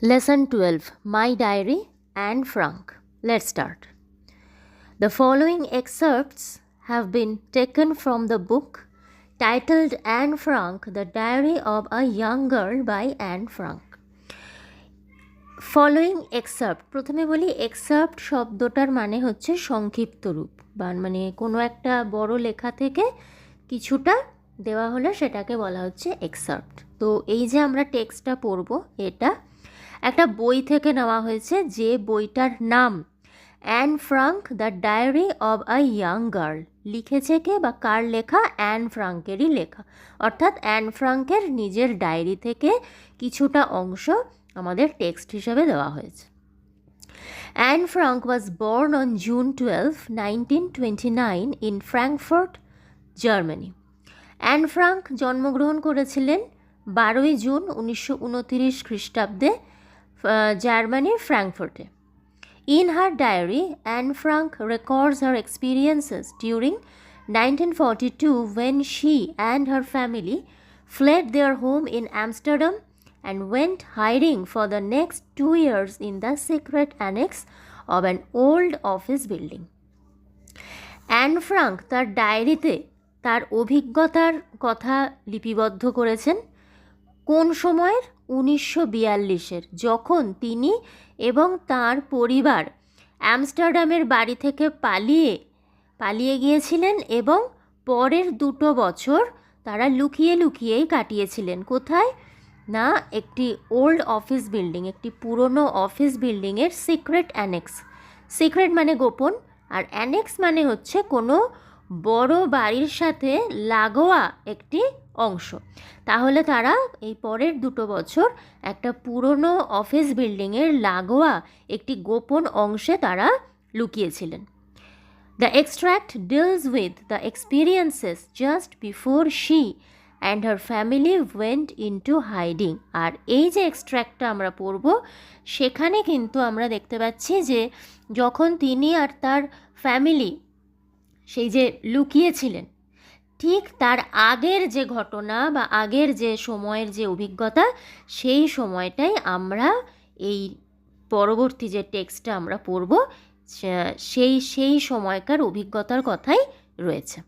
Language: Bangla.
Lesson 12, My Diary, Anne Frank. Let's start. The following excerpts have been taken from the book titled Anne Frank, The Diary of a Young Girl by Anne Frank. Following excerpt, প্রথমে বলি excerpt শব্দটার মানে হচ্ছে সংক্ষিপ্ত রূপ, বা মানে কোনো একটা বড় লেখা থেকে কিছুটা দেওয়া হলে সেটাকে বলা হচ্ছে excerpt. তো এই যে আমরা টেক্সটটা পড়ব, এটা একটা বই থেকে নেওয়া হয়েছে, যে বইটার নাম Anne Frank, the diary of a young girl. লিখেছে কে বা কার লেখা? অ্যান ফ্রাঙ্কেরই লেখা, অর্থাৎ অ্যান ফ্রাঙ্কের নিজের ডায়েরি থেকে কিছুটা অংশ আমাদের টেক্সট হিসেবে দেওয়া হয়েছে। Anne Frank was born on June 12, 1929 in Frankfurt, Germany. Anne Frank জন্মগ্রহণ করেছিলেন 12ই জুন 1929 খ্রিস্টাব্দে জার্মানির ফ্র্যাঙ্কফুর্টে। In her diary, Anne Frank records her experiences during 1942 when she and her family fled their home in Amsterdam and went hiding for the next 2 years in the secret annex of an old office building. Anne Frank তার ডায়েরিতে তার অভিজ্ঞতার কথা লিপিবদ্ধ করেছেন। কোন সময়ের? 1942-এর, যখন তিনি এবং তার পরিবার আমস্টারডামের বাড়ি থেকে পালিয়ে গিয়েছিলেন এবং পরের 2 বছর তারা লুকিয়েই কাটিয়েছিলেন। কোথায় না? একটি ওল্ড অফিস বিল্ডিং, একটি পুরনো অফিস বিল্ডিংয়ের সিক্রেট অ্যানেক্স। সিক্রেট মানে গোপন, আর অ্যানেক্স মানে হচ্ছে কোনো বড় বাড়ির সাথে লাগোয়া একটি অংশ। তাহলে তারা এই পরের 2 বছর একটা পুরনো অফিস বিল্ডিংয়ের লাগোয়া একটি গোপন অংশে তারা লুকিয়েছিলেন। The extract deals with the experiences just before she and her family went into hiding. আর এই যে এক্সট্র্যাক্টটা আমরা পড়ব, সেখানে কিন্তু আমরা দেখতে পাচ্ছি যে যখন তিনি আর তার ফ্যামিলি সেই যে লুকিয়েছিলেন, ঠিক তার আগের যে ঘটনা বা আগের যে সময়ের যে অভিজ্ঞতা, সেই সময়টাই আমরা এই পরবর্তী যে টেক্সটটা আমরা পড়ব সেই সময়কার অভিজ্ঞতার কথাই রয়েছে।